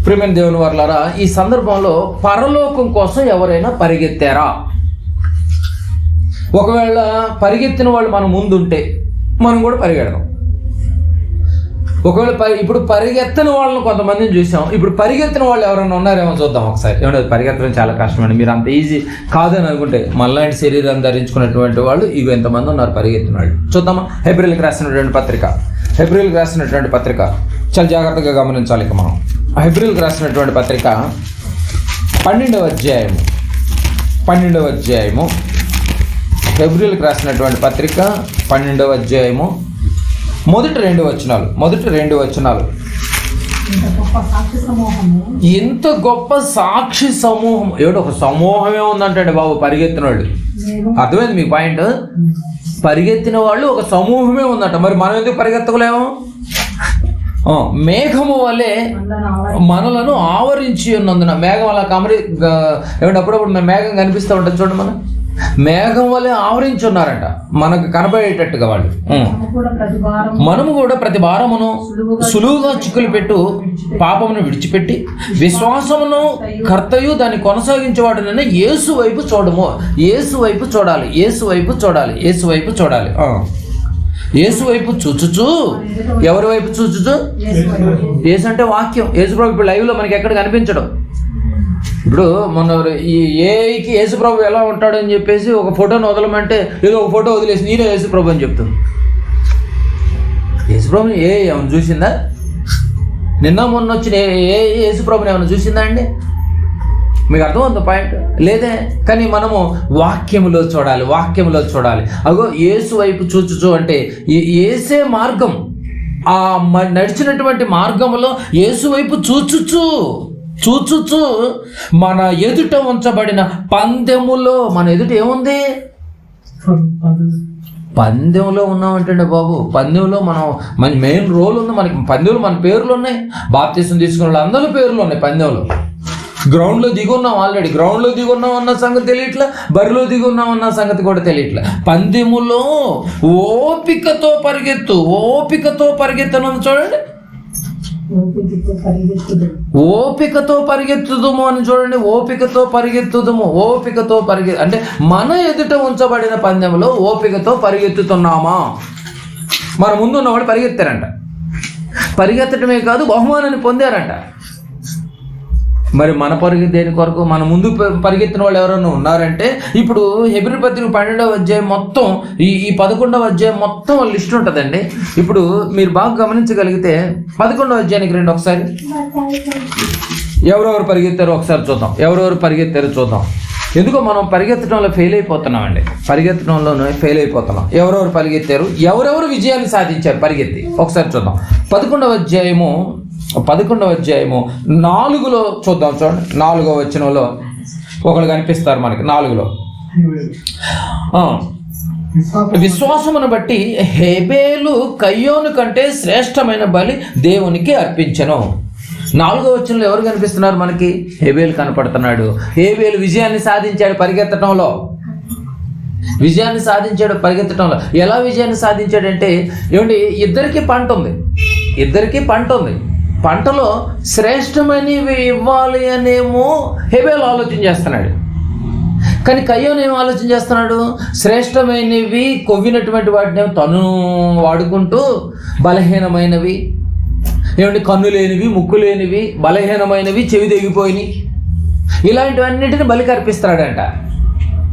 ప్రియమైన దేవుని వారలారా, ఈ సందర్భంలో పరలోకం కోసం ఎవరైనా పరిగెత్తారా? ఒకవేళ పరిగెత్తిన వాళ్ళు మన ముందుంటే మనం కూడా పరిగెడదాం. ఒకవేళ ఇప్పుడు పరిగెత్తని వాళ్ళని కొంతమందిని చూసాం. ఇప్పుడు పరిగెత్తిన వాళ్ళు ఎవరైనా ఉన్నారేమో చూద్దాం ఒకసారి. ఏమంటే పరిగెత్తడం చాలా కష్టమండి. మీరు అంత ఈజీ కాదని అనుకుంటే మనలాంటి శరీరాన్ని ధరించుకున్నటువంటి వాళ్ళు ఇవి ఎంతమంది ఉన్నారు పరిగెత్తిన వాళ్ళు. చూద్దామా? హెబ్రీయులకు రాసినటువంటి పత్రిక చాలా జాగ్రత్తగా గమనించాలి. ఇక మనం హెబ్రీయులకు రాసినటువంటి పత్రిక 12వ అధ్యాయము హెబ్రీయులకు రాసినటువంటి పత్రిక 12వ అధ్యాయము మొదటి రెండు వచనాలు. ఎంత గొప్ప సాక్షి సమూహం! ఏమిటి ఒక సమూహమే ఉందంటే బాబు పరిగెత్తిన వాళ్ళు. అర్థమైంది మీ పాయింట్? పరిగెత్తిన వాళ్ళు ఒక సమూహమే ఉందంట. మరి మనం ఎందుకు పరిగెత్తలేము? మేఘము వలె మనలను ఆవరించి ఉన్నందున. మేఘం అలా ఏమంటే అప్పుడప్పుడు మేఘం కనిపిస్తూ ఉంటుంది చూడండి. మనం మేఘం వలె ఆవరించి ఉన్నారంట మనకు కనబడేటట్టుగా వాళ్ళు. మనము కూడా ప్రతి భారమును సులువుగా చిక్కులు పెట్టు పాపమును విడిచిపెట్టి విశ్వాసమును కర్తయు దాన్ని కొనసాగించేవాడునైనా యేసు వైపు చూడము. యేసు వైపు చూడాలి. యేసు వైపు చూచుచు. ఎవరి వైపు చూచుచు? యేసు అంటే వాక్యం. యేసు ప్రభు ఇప్పుడు లైవ్లో మనకి ఎక్కడ కనిపించడం. ఇప్పుడు మొన్న ఈ ఏఐకి యేసుప్రభు ఎలా ఉంటాడు అని చెప్పేసి ఒక ఫోటోను వదలమంటే ఏదో ఒక ఫోటో వదిలేసి నేనే యేసుప్రభు అని చెప్తుంది. యేసుప్రభుని ఏమైనా చూసిందా? నిన్న మొన్న వచ్చిన యేసుప్రభుని ఏమైనా చూసిందా అండి? మీకు అర్థమవుతుంది పాయింట్? లేదే. కానీ మనము వాక్యములో చూడాలి. అగో యేసు వైపు చూచుచు అంటే యేసే మార్గం. ఆ నడిచినటువంటి మార్గంలో యేసు వైపు చూచుచు మన ఎదుట ఉంచబడిన పందెములో. మన ఎదుట ఏముంది? పందెంలో ఉన్నామంటే బాబు, పందెంలో మన మెయిన్ రోల్ ఉంది. మనకి పందెంలో మన పేర్లు ఉన్నాయి. బాప్తిసం తీసుకున్న వాళ్ళు అందరూ పేర్లు ఉన్నాయి పందెంలో. గ్రౌండ్లో దిగున్నాం, ఆల్రెడీ గ్రౌండ్లో దిగున్నాం అన్న సంగతి తెలియట్లా, బరిలో దిగున్నాం అన్న సంగతి కూడా తెలియట్లా. పందెములో ఓపికతో పరిగెత్తను చూడండి. ఓపికతో పరిగెత్తుదుము అని చూడండి. ఓపికతో అంటే మన ఎదుట ఉంచబడిన పందెంలో ఓపికతో పరిగెత్తుతున్నామా? మన ముందు ఉన్నవాడు పరిగెత్తారంట. పరిగెత్తడమే కాదు, బహుమానాన్ని పొందారంట. మరి మన పరుగు దేని కొరకు? మన ముందు పరిగెత్తిన వాళ్ళు ఎవరైనా ఉన్నారంటే ఇప్పుడు హెబ్రీ పత్రిక 12వ అధ్యాయం మొత్తం ఈ 11వ అధ్యాయం మొత్తం లిస్ట్ ఉంటుందండి. ఇప్పుడు మీరు బాగా గమనించగలిగితే 11వ అధ్యాయానికి రండి ఒకసారి. ఎవరెవరు పరిగెత్తారో ఒకసారి చూద్దాం. ఎందుకో మనం పరిగెత్తడంలో ఫెయిల్ అయిపోతున్నామండి. ఎవరెవరు పరిగెత్తారు, ఎవరెవరు విజయాన్ని సాధించారు పరిగెత్తి ఒకసారి చూద్దాం. 11వ అధ్యాయము 4లో చూద్దాం. చూడండి 4వ వచనంలో ఒకళ్ళు కనిపిస్తారు మనకి. 4లో విశ్వాసమును బట్టి హేబేలు కయ్యోను కంటే శ్రేష్టమైన బలి దేవునికి అర్పించెను. 4వ వచనంలో ఎవరు కనిపిస్తున్నారు మనకి? హేబేలు కనపడుతున్నాడు. హేబేలు విజయాన్ని సాధించాడు పరిగెత్తడంలో. ఎలా విజయాన్ని సాధించాడంటే ఏమండి, ఇద్దరికీ పంట ఉంది. పంటలో శ్రేష్టమైనవి ఇవ్వాలి అనేమో హేబేలు ఆలోచన చేస్తున్నాడు. కానీ కయ్యోను ఏం ఆలోచన చేస్తున్నాడు? శ్రేష్టమైనవి కొవ్వినటువంటి వాటిని తను వాడుకుంటూ బలహీనమైనవి, ఏమంటే కన్ను లేనివి, ముక్కు లేనివి, బలహీనమైనవి, చెవి తెగిపోయినవి, ఇలాంటివన్నిటిని బలికి అర్పిస్తున్నాడంట.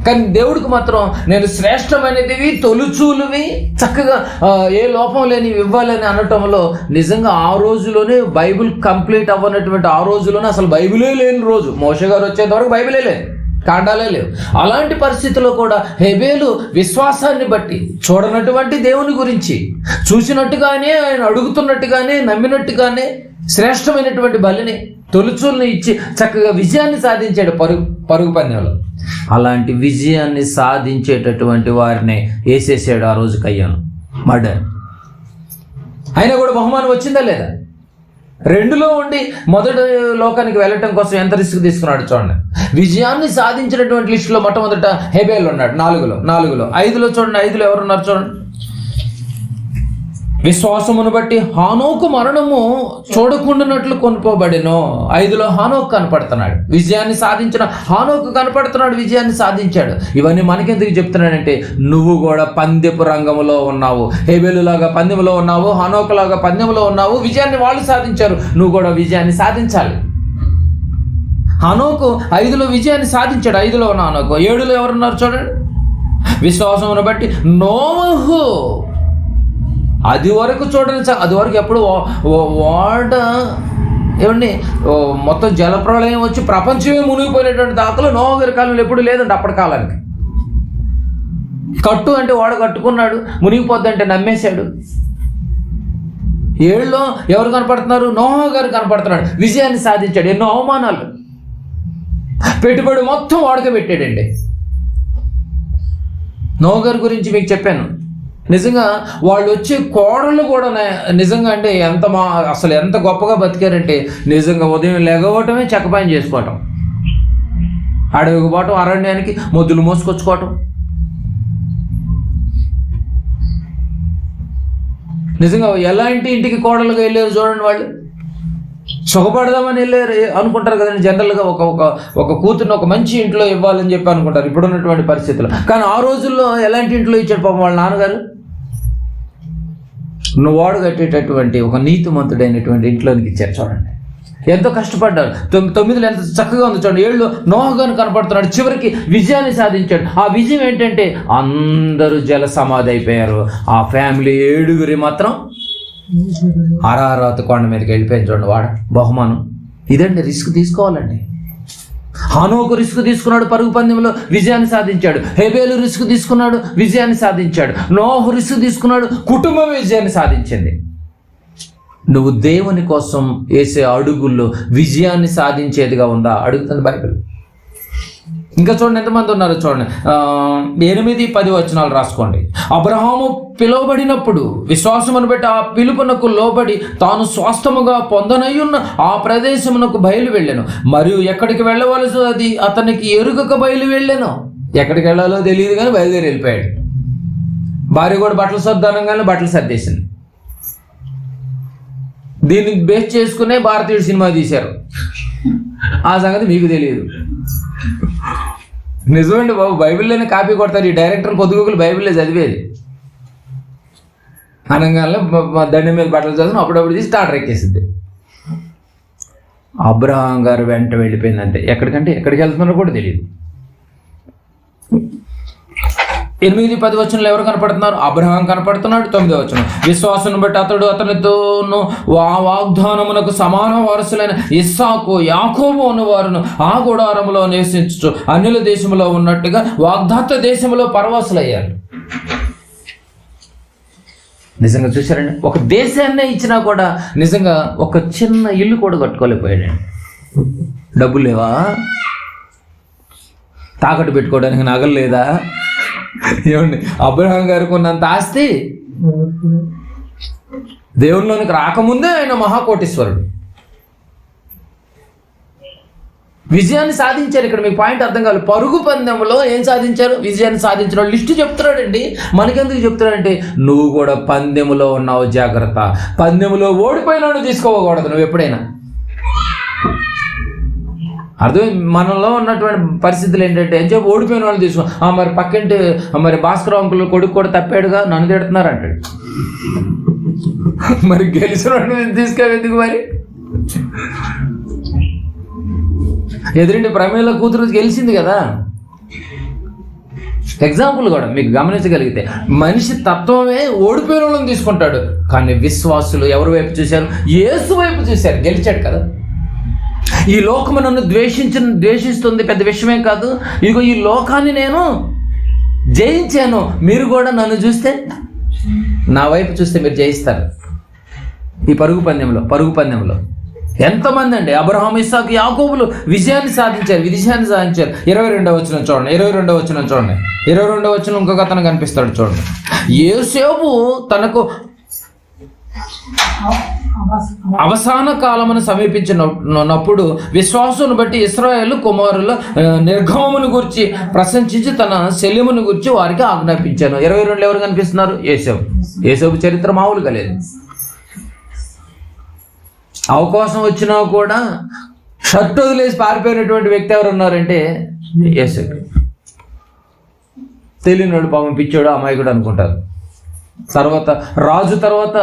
కానీ దేవుడికి మాత్రం నేను శ్రేష్టమైనవి, తొలుచూలువి, చక్కగా ఏ లోపం లేనివి ఇవ్వాలని అనటంలో నిజంగా ఆ రోజులోనే బైబిల్ కంప్లీట్ అవ్వనటువంటి ఆ రోజులోనే అసలు బైబిలే లేని రోజు. మోషే గారు వచ్చేంత వరకు బైబిలే లేదు, కాండాలే లేవు. అలాంటి పరిస్థితుల్లో కూడా హేబేలు విశ్వాసాన్ని బట్టి చూడనటువంటి దేవుని గురించి చూసినట్టుగానే, ఆయన అడుగుతున్నట్టుగానే, నమ్మినట్టుగానే శ్రేష్టమైనటువంటి బలిని, తొలుచూల్ని ఇచ్చి చక్కగా విజయాన్ని సాధించాడు పరుగు పందెంలో. అలాంటి విజయాన్ని సాధించేటటువంటి వారిని వేసేసాడు ఆ రోజు కయ్యోను. మర్డర్. అయినా కూడా బహుమానం వచ్చిందా లేదా? 2లో ఉండి మొదటి లోకానికి వెళ్ళటం కోసం ఎంత రిస్క్ తీసుకున్నాడు చూడండి. విజయాన్ని సాధించినటువంటి లిస్టులో మొట్టమొదట హేబేలు ఉన్నాడు 4లో. 5లో చూడండి, 5లో ఎవరున్నారు చూడండి. విశ్వాసమును బట్టి హానోకు మరణము చూడకుండానట్లు కొనుక్కోబడెను. 5లో హానోకు కనపడుతున్నాడు, విజయాన్ని సాధించిన హానోకు కనపడుతున్నాడు, విజయాన్ని సాధించాడు. ఇవన్నీ మనకెందుకు చెప్తున్నాడంటే, నువ్వు కూడా పందెపు రంగంలో ఉన్నావు. హేబేలులాగా పందెంలో ఉన్నావు, హానోకులాగా పందెంలో ఉన్నావు. విజయాన్ని వాళ్ళు సాధించారు, నువ్వు కూడా విజయాన్ని సాధించాలి. హానోకు 5లో విజయాన్ని సాధించాడు. 5లో ఉన్న హానోకు. 7లో ఎవరున్నారు చూడండి. విశ్వాసమును బట్టి నోవహు, అది వరకు చూడండి, అది వరకు ఎప్పుడు వాడ ఏమండి మొత్తం జలప్రళయం వచ్చి ప్రపంచమే మునిగిపోయినటువంటి దాఖలు నోవహు గారి కాలంలో ఎప్పుడు లేదండి. అప్పటి కాలానికి కట్టు అంటే వాడు కట్టుకున్నాడు, మునిగిపోద్దంటే నమ్మేశాడు. 7లో ఎవరు కనపడుతున్నారు? నోవహు గారు కనపడుతున్నాడు, విజయాన్ని సాధించాడు. ఎన్నో అవమానాలు, పెట్టుబడి మొత్తం వాడుక పెట్టాడండి. నోవహు గారి గురించి మీకు చెప్పాను. నిజంగా వాళ్ళు వచ్చే కోడళ్ళు కూడా నిజంగా అంటే అసలు ఎంత గొప్పగా బతికారంటే, నిజంగా ఉదయం లెగవటమే చెక్కపాయం చేసుకోవటం, అడవికి పోవటం, అరణ్యానికి మొద్దులు మోసుకొచ్చుకోవటం. నిజంగా ఎలాంటి ఇంటికి కోడలుగా వెళ్ళారు చూడండి. వాళ్ళు సుఖపడదామని వెళ్ళారు అనుకుంటారు కదండి జనరల్గా. ఒక కూతుర్ని ఒక మంచి ఇంట్లో ఇవ్వాలని చెప్పి అనుకుంటారు ఇప్పుడున్నటువంటి పరిస్థితుల్లో. కానీ ఆ రోజుల్లో ఎలాంటి ఇంట్లో ఇచ్చాడు పాపం వాళ్ళ నాన్నగారు? వాడు కట్టేటటువంటి ఒక నీతిమంతుడైనటువంటి ఇంట్లోనికి ఇచ్చారు. చూడండి ఎంతో కష్టపడ్డారు. 9లో ఎంత చక్కగా ఉంది చూడండి. 7లో నోవహు గారు కనపడుతున్నాడు, చివరికి విజయాన్ని సాధించాడు. ఆ విజయం ఏంటంటే అందరూ జల సమాధి అయిపోయారు. ఆ ఫ్యామిలీ 7 మాత్రం అరారాతు కొండ మీదకి వెళ్ళిపోయింది చూడండి. వాడు బహుమానం ఇదండి. రిస్క్ తీసుకోవాలండి. హానోకు రిస్క్ తీసుకున్నాడు, పరుగు పందెంలో విజయాన్ని సాధించాడు. హేబేలు రిస్క్ తీసుకున్నాడు, విజయాన్ని సాధించాడు. నోవహు రిస్క్ తీసుకున్నాడు, కుటుంబం విజయాన్ని సాధించింది. నువ్వు దేవుని కోసం వేసే అడుగుల్లో విజయాన్ని సాధించేదిగా ఉందా అడుగుతుంది బైబిల్. ఇంకా చూడండి ఎంతమంది ఉన్నారు చూడండి. 8-10 వచనాలు రాసుకోండి. అబ్రహాము పిలువబడినప్పుడు విశ్వాసమును బట్టి ఆ పిలుపునకు లోబడి తాను స్వాస్థముగా పొందనయ్యున్న ఆ ప్రదేశమునకు బయలు వెళ్ళాను. మరియు ఎక్కడికి వెళ్ళవలసి అది అతనికి ఎరుగక బయలు వెళ్ళాను. ఎక్కడికి వెళ్ళాలో తెలియదు కానీ బయలుదేరి వెళ్ళిపోయాడు. భార్య కూడా బట్టలు సర్దనగానే బట్టలు సర్దేసింది. దీన్ని బేస్ చేసుకునే భారతీయుడు సినిమా తీశారు. ఆ సంగతి మీకు తెలియదు. నిజమండి బాబు, బైబిల్లోనే కాపీ కొడతారు. ఈ డైరెక్టర్ పొద్దుగుకులు బైబిల్లో చదివేది. అనగానే దండి మీద బట్టలు చదువును అప్పుడప్పుడు తీసి స్టార్టర్ ఎక్కేసింది. అబ్రహాం గారు వెంట వెళ్ళిపోయిందంటే ఎక్కడికంటే ఎక్కడికి వెళ్తున్నారో కూడా తెలియదు. 8-10 వచనంలో ఎవరు కనపడుతున్నారు? అబ్రహాం కనపడుతున్నాడు. 9వ వచనం విశ్వాసం బట్టి అతనితోనూ వాగ్దానమునకు సమాన వారసులైన ఇస్సాకు యాకోబు అనువారును ఆ గుడారములో నివసించు అన్యుల దేశంలో ఉన్నట్టుగా వాగ్దాత దేశంలో పరవాసులయ్యారు. నిజంగా చూశారండి, ఒక దేశాన్నే ఇచ్చినా కూడా నిజంగా ఒక చిన్న ఇల్లు కూడా కట్టుకోలేకపోయాడండి. డబ్బులు లేవా? తాకట్టు పెట్టుకోవడానికి నగలు లేదా? ఏమండి, అబ్రహాం గారికి ఉన్నంత ఆస్తి దేవునిలోనికి రాకముందే ఆయన మహాకోటీశ్వరుడు. విజయాన్ని సాధించారు. ఇక్కడ మీకు పాయింట్ అర్థం కాదు. పరుగు పందెంలో ఏం సాధించారు? విజయాన్ని సాధించిన లిస్టు చెప్తున్నాడండి. మనకెందుకు చెప్తున్నాడంటే, నువ్వు కూడా పందెములో ఉన్నావు, జాగ్రత్త. పందెములో ఓడిపోయినాడు తీసుకోకూడదు నువ్వు ఎప్పుడైనా. అర్థం. మనలో ఉన్నటువంటి పరిస్థితులు ఏంటంటే ఏం చెప్పి ఓడిపోయిన వాళ్ళు తీసుకో. మరి పక్కింటి మరి భాస్కర్ అంకుల్ కొడుకు కూడా తప్పాడుగా, నన్ను తిడుతున్నారు అంటాడు. మరి గెలిచిన వాడిని తీసుకెళ్ళేందుకు? మరి ఎదురింటి ప్రమేల కూతురు గెలిచింది కదా. ఎగ్జాంపుల్ కూడా మీకు గమనించగలిగితే మనిషి తత్వమే ఓడిపోయిన వాళ్ళని తీసుకుంటాడు. కానీ విశ్వాసులు ఎవరి వైపు చూశారు? యేసు వైపు చూశారు. గెలిచాడు కదా. ఈ లోకము నన్ను ద్వేషిస్తుంది, పెద్ద విషయమే కాదు. ఇదిగో ఈ లోకాన్ని నేను జయించాను. మీరు కూడా నన్ను చూస్తే, నా వైపు చూస్తే మీరు జయిస్తారు. ఈ పరుగు పందెంలో ఎంతమంది అండి? అబ్రహాం, ఇస్సాకు, యాకోబులు విజయాన్ని సాధించారు. 22వ వచనం చూడండి. 22వ వచనం ఇంకొక అతను కనిపిస్తాడు చూడండి. యోసేపు తనకు అవసాన కాలమును సమీపించినప్పుడు విశ్వాసమును బట్టి ఇశ్రాయేలు కుమారుల నిర్గమమును గురించి ప్రశంసించి తన శల్యమును గురించి వారికి ఆజ్ఞాపించాను. 22 ఎవరు కనిపిస్తున్నారు? యేసేపు చరిత్ర మామూలుగా లేదు. అవకాశం వచ్చినా కూడా షర్ట్ వదిలేసి పారిపోయినటువంటి వ్యక్తి ఎవరు ఉన్నారంటే యేసేపు. తెలియనోడు పాపం పిచ్చోడు అమాయకుడు అనుకుంటారు. తర్వాత రాజు తర్వాత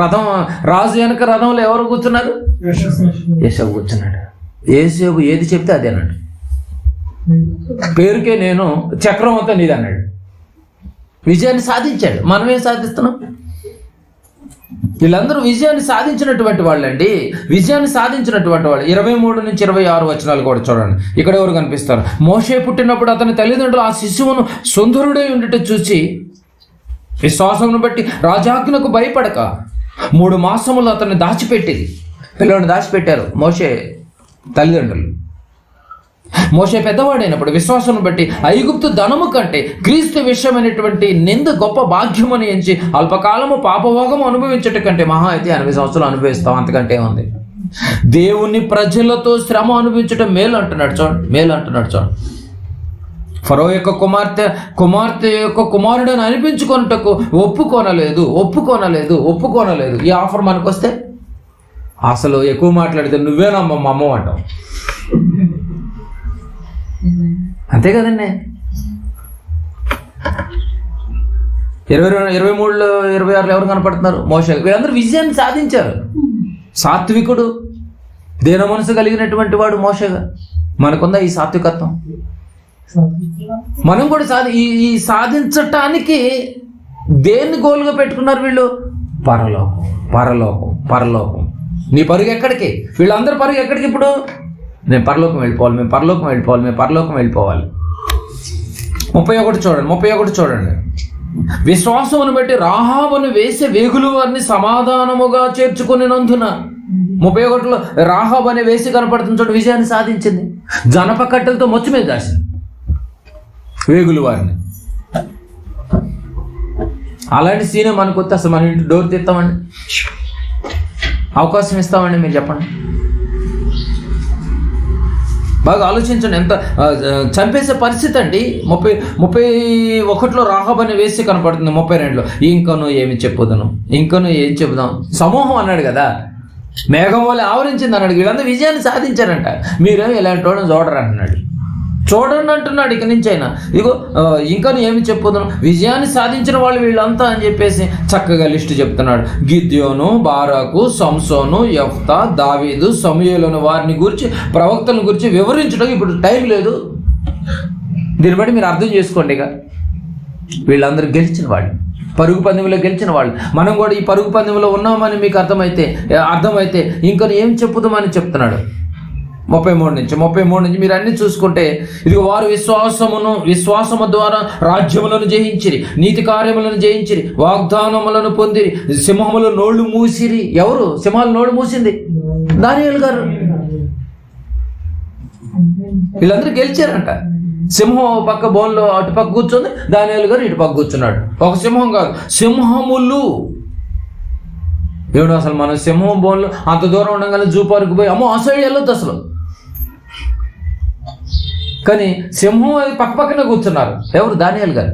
రథం రాజు వెనక రథంలో ఎవరు కూర్చున్నారు? యేసేపు కూర్చున్నాడు. యేసేపు ఏది చెప్తే అదే అన్నాడు. పేరుకే నేను చక్రం అంతా నీది అన్నాడు. విజయాన్ని సాధించాడు. మనమేం సాధిస్తున్నాం? వీళ్ళందరూ విజయాన్ని సాధించినటువంటి వాళ్ళండి. విజయాన్ని సాధించినటువంటి వాళ్ళు. 23 నుంచి 26 వచనాలు కూడా చూడండి. ఇక్కడ ఎవరు కనిపిస్తారు? మోషే పుట్టినప్పుడు అతని తల్లిదండ్రులు ఆ శిశువును సుందరుడై ఉండట చూసి విశ్వాసమును బట్టి రాజాజ్ఞకు భయపడక 3 మాసములు అతన్ని దాచిపెట్టేది. పిల్లలను దాచిపెట్టారు మోషే తల్లిదండ్రులు. మోషే పెద్దవాడైనప్పుడు విశ్వాసం బట్టి ఐగుప్తు ధనము కంటే క్రీస్తు విషయమైనటువంటి నింద గొప్ప భాగ్యమని ఎంచి అల్పకాలము పాపభోగము అనుభవించట కంటే మహా అయితే 80 సంవత్సరాలు అనుభవిస్తాం, అంతకంటే ఉంది. దేవుని ప్రజలతో శ్రమ అనుభవించటం మేలు అంటున్నాడు చూడండి. ఫరో యొక్క కుమార్తె యొక్క కుమారుడని అనిపించుకొనుటకు ఒప్పుకోనలేదు. ఈ ఆఫర్ మనకు వస్తే అసలు ఎక్కువ మాట్లాడితే నువ్వేనమ్మా మా అమ్మ అంటాం. అంతే కదండి. 23లో 26లో ఎవరు కనపడుతున్నారు? మోషే. వీళ్ళందరూ విజయాన్ని సాధించారు. సాత్వికుడు, దీన మనసు కలిగినటువంటి వాడు మోషేగా. మనకుందా ఈ సాత్వికత్వం? మనం కూడా ఈ సాధించటానికి దేన్ని గోలుగా పెట్టుకున్నారు వీళ్ళు? పరలోకం. నీ పరుగు ఎక్కడికి? వీళ్ళందరూ పరుగు ఎక్కడికి? ఇప్పుడు మేము పరలోకం వెళ్ళిపోవాలి. 31 చూడండి. విశ్వాసమును బట్టి రాహాబును వేసే వేగులు వారిని సమాధానముగా చేర్చుకునినందున. 31లో రాహాబు అనే వేసి కనపడుతున్న చోట విజయాన్ని సాధించింది. జనప కట్టెలతో మొచ్చు మీద దాసింది వేగులు వారిని. అలాంటి సీనే మనకు వస్తే అసలు మన ఇంటి డోర్ తీస్తామండి? అవకాశం ఇస్తామండి? మీరు చెప్పండి. బాగా ఆలోచించండి. ఎంత చంపేసే పరిస్థితి అండి. 31లో రాహాబు అనే వేసి కనపడుతుంది. 32లో ఇంకను ఏం చెప్పుదాం సమూహం అన్నాడు కదా, మేఘం వల్ల ఆవరించింది అన్నాడు. వీళ్ళందరూ విజయాన్ని సాధించారంట. మీరేమో ఇలాంటి వాళ్ళని చూడండి అంటున్నాడు. ఇక నుంచి అయినా ఇగో ఇంకను ఏమి చెప్పుదాం, విజయాన్ని సాధించిన వాళ్ళు వీళ్ళంతా అని చెప్పేసి చక్కగా లిస్టు చెప్తున్నాడు. గిద్యోను, బారాకు, సంసోను, యెఫ్తా, దావీదు, సమూయేలు వారిని గురించి, ప్రవక్తలను గురించి వివరించడం ఇప్పుడు టైం లేదు. దీన్ని బట్టి మీరు అర్థం చేసుకోండి. ఇక వీళ్ళందరూ గెలిచిన వాళ్ళు, పరుగు పందెంలో గెలిచిన వాళ్ళు. మనం కూడా ఈ పరుగు పందెంలో ఉన్నామని మీకు అర్థమైతే ఇంకను ఏం చెప్పుదామని చెప్తున్నాడు. 33 నుంచి మీరు అన్ని చూసుకుంటే, ఇది వారు విశ్వాసము ద్వారా రాజ్యములను జయించిరి, నీతి కార్యములను జయించిరి, వాగ్దానములను పొందిరి, సింహముల నోళ్లు మూసిరి. ఎవరు సింహాల నోళ్లు మూసింది? దానియేలు గారు. వీళ్ళందరూ గెలిచారంట. సింహం పక్క బోన్లో అటుపక్క కూర్చుంది, దానియేలు గారు ఇటుపక్క కూర్చున్నాడు. ఒక సింహం కాదు, సింహములు. ఏమిటో అసలు మనం సింహం బోన్లో అంత దూరం ఉండగానే జూ పార్కు పోయి అమ్మో ఆ సైడ్ వెళ్ళొద్దు అసలు. కానీ సింహం అది పక్కనే కూర్చున్నారు. ఎవరు? దానియేలు గారు.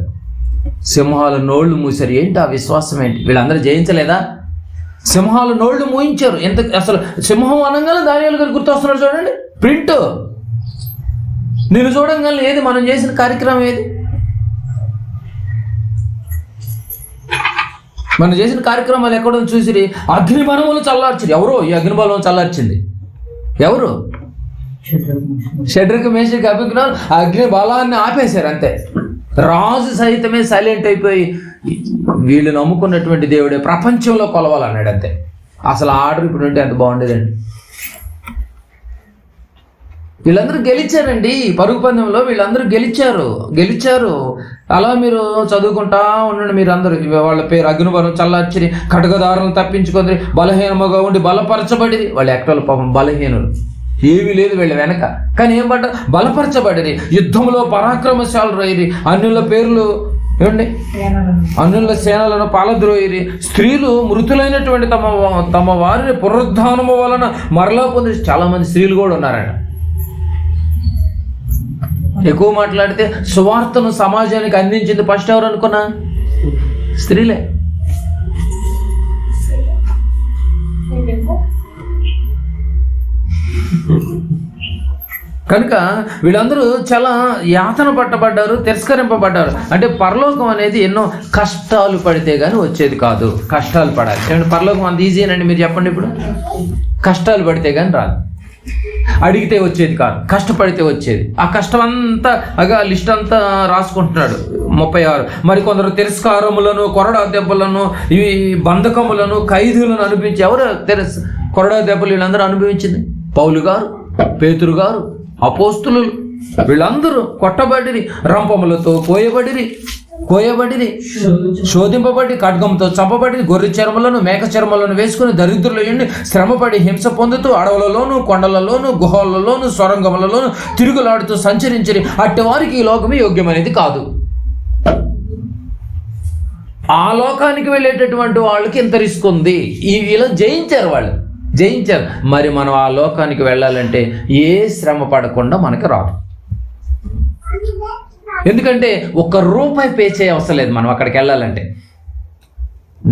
సింహాల నోళ్లు మూసారు. ఏంటి ఆ విశ్వాసం? ఏంటి? వీళ్ళందరూ జయించలేదా? సింహాల నోళ్లు మూయించారు. అసలు సింహం అనగానే దానియేలు గారు గుర్తొస్తున్నారు. చూడండి ప్రింట్. నేను చూడంగానే ఏది మనం చేసిన కార్యక్రమం? ఏది మనం చేసిన కార్యక్రమాలు? ఎక్కడో చూసిరి అగ్నిబలములు చల్లార్చిరి. ఎవరో ఈ అగ్నిబలం చల్లార్చింది? ఎవరు? షడ్రకు, మేషకు, అబేద్నెగో అగ్ని బలాన్ని ఆపేశారు. అంతే. రాజు సైతమే సైలెంట్ అయిపోయి వీళ్ళు నమ్ముకున్నటువంటి దేవుడే ప్రపంచంలో కొలవాలన్నాడు. అంతే. అసలు ఆర్డర్ ఇప్పుడు ఉంటే ఎంత బాగుండేదండి. వీళ్ళందరూ గెలిచారండి. పరుగు పందెంలో వీళ్ళందరూ గెలిచారు. అలా మీరు చదువుకుంటా ఉండండి. మీరు అందరూ వాళ్ళ పేరు అగ్నిబలం చల్లార్చిరి, ఖడ్గదారులను తప్పించుకొని బలహీనముగా ఉండి బలపరచబడిరి. వాళ్ళు ఎక్కడో పాపం బలహీనులు, ఏమీ లేదు వీళ్ళ వెనక. కానీ ఏం పడ్డ? బలపరచబడిరి, యుద్ధంలో పరాక్రమశాలు రైరి, అన్యుల పేర్లు ఏమండి, అన్యుల సేనలను పాలద్రోయిరి. స్త్రీలు మృతులైనటువంటి తమ వారిని పునరుద్ధానము వలన మరలా పొంది చాలా మంది స్త్రీలు కూడా ఉన్నారంట. ఎక్కువ మాట్లాడితే సువార్తను సమాజానికి అందించింది ఫస్ట్ ఎవరు అనుకున్నా? స్త్రీలే. కనుక వీళ్ళందరూ చాలా యాతన పట్టబడ్డారు, తిరస్కరింపబడ్డారు. అంటే పరలోకం అనేది ఎన్నో కష్టాలు పడితే కానీ వచ్చేది కాదు. కష్టాలు పడాలి. ఏమంటే పరలోకం అంత ఈజీనండి మీరు చెప్పండి. ఇప్పుడు కష్టాలు పడితే కానీ రాదు, అడిగితే వచ్చేది కాదు, కష్టపడితే వచ్చేది. ఆ కష్టం అంతా లిస్ట్ అంతా రాసుకుంటున్నాడు 36. మరి కొందరు తిరస్కారములను, కొరడా దెబ్బలను, ఇవి బంధకములను, ఖైదీలను అనిపించి ఎవరు కొరడా దెబ్బలు వీళ్ళందరూ అనుభవించింది? పౌలు గారు, పేతురు గారు, అపోస్తులు, వీళ్ళందరూ కొట్టబడిరి, రంపములతో కోయబడిరి, శోధింపబడి, ఖడ్గంతో చంపబడి, గొర్రె చర్మలను, మేక చర్మలను వేసుకుని దరిద్రులు ఉండి శ్రమపడి హింస పొందుతూ అడవులలోను, కొండలలోను, గుహలలోను, సొరంగములలోను తిరుగులాడుతూ సంచరించిరి. అట్టి వారికి ఈ లోకమే యోగ్యమనేది కాదు. ఆ లోకానికి వెళ్ళేటటువంటి వాళ్ళకి ఇంత రిస్క్ ఉంది. ఇలా జయించారు. మరి మనం ఆ లోకానికి వెళ్ళాలంటే ఏ శ్రమ పడకుండా మనకి రాదు. ఎందుకంటే ₹1 పే చేయ అవసరం లేదు మనం అక్కడికి వెళ్ళాలంటే.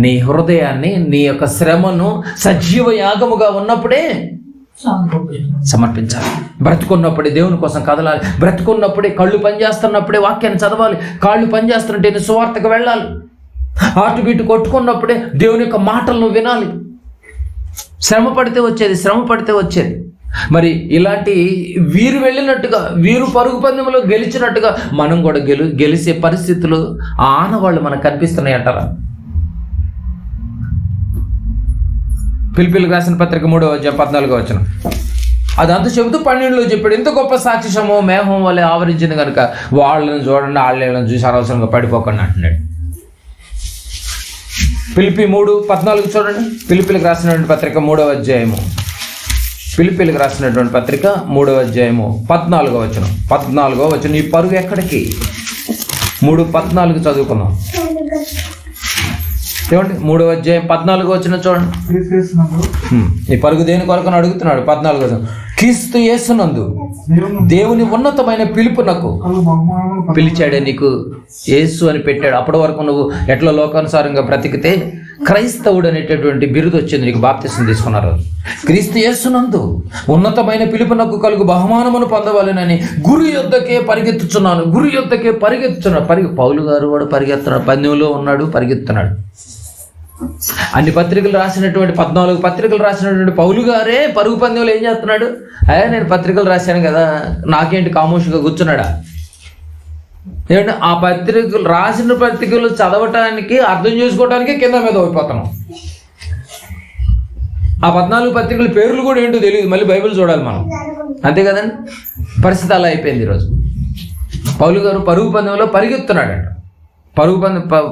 నీ హృదయాన్ని, నీ యొక్క శ్రమను సజీవ యాగముగా ఉన్నప్పుడే సమర్పించాలి. బ్రతుకున్నప్పుడే దేవుని కోసం కదలాలి. బ్రతుకున్నప్పుడే కళ్ళు పనిచేస్తున్నప్పుడే వాక్యాన్ని చదవాలి. కాళ్ళు పనిచేస్తుంటే నీ సువార్తకు వెళ్ళాలి. ఆటు బీటు కొట్టుకున్నప్పుడే దేవుని యొక్క మాటలను వినాలి. శ్రమ పడితే వచ్చేది. మరి ఇలాంటి వీరు వెళ్ళినట్టుగా, వీరు పరుగు పందెంలో గెలిచినట్టుగా మనం కూడా గెలిచే పరిస్థితులు ఆనవాళ్ళు మనకు కనిపిస్తున్నాయి అంటారా? ఫిలిప్పీయులకు రాసిన పత్రిక 3:14 అదంతా చెబుతూ 12లో చెప్పాడు, ఇంత గొప్ప సాక్షిషము మేఘం వలె ఆవరించింది కనుక వాళ్ళని చూడండి, వాళ్ళని చూసి అనవసరంగా పడిపోకండి అంటున్నాడు. ఫిలిప్పీ 3:14 చూడండి. ఫిలిప్పీలకు రాసినటువంటి పత్రిక 3వ అధ్యాయము. ఫిలిప్పీలకు రాసినటువంటి పత్రిక 3వ అధ్యాయము 14వ వచనం. ఈ పరుగు ఎక్కడికి? 3:14 చదువుకుందాం. ఏమండి 3వ అధ్యాయం 14వ వచనం చూడండి. ఈ పరుగు దేని కొరకు అడుగుతున్నాడు? 14వ వచనం. క్రీస్తు యేసునందు దేవుని ఉన్నతమైన పిలుపునకు పిలిచాడే, నీకు యేసు అని పెట్టాడు. అప్పటి వరకు నువ్వు ఎట్లా లోకానుసారంగా బ్రతికితే క్రైస్తవుడు అనేటటువంటి బిరుదు వచ్చింది, నీకు బాప్తిసం తీసుకున్నారు. క్రీస్తు యేసునందు ఉన్నతమైన పిలుపునకు కలుగు బహుమానమును పొందవాలనని గురు యొద్దకే పరిగెత్తుచున్నాను. పౌలు గారు వాడు పరిగెత్తున్నాడు, పందెంలో ఉన్నాడు, పరిగెత్తున్నాడు. అన్ని పత్రికలు రాసినటువంటి 14 పత్రికలు రాసినటువంటి పౌలు గారే పరుగు పందెంలో ఏం చేస్తున్నాడు? నేను పత్రికలు రాశాను కదా, నాకేంటి కామోషిగా కూర్చున్నాడా? ఏమంటే ఆ రాసిన పత్రికలు చదవటానికి, అర్థం చేసుకోవటానికి కింద మీద అయిపోతున్నాం. ఆ 14 పత్రికల పేర్లు కూడా ఏంటో తెలియదు, మళ్ళీ బైబిల్ చూడాలి మనం. అంతే కదండి, పరిస్థితి అలా అయిపోయింది ఈరోజు. పౌలు గారు పరుగు పందెంలో పరిగెత్తున్నాడంట.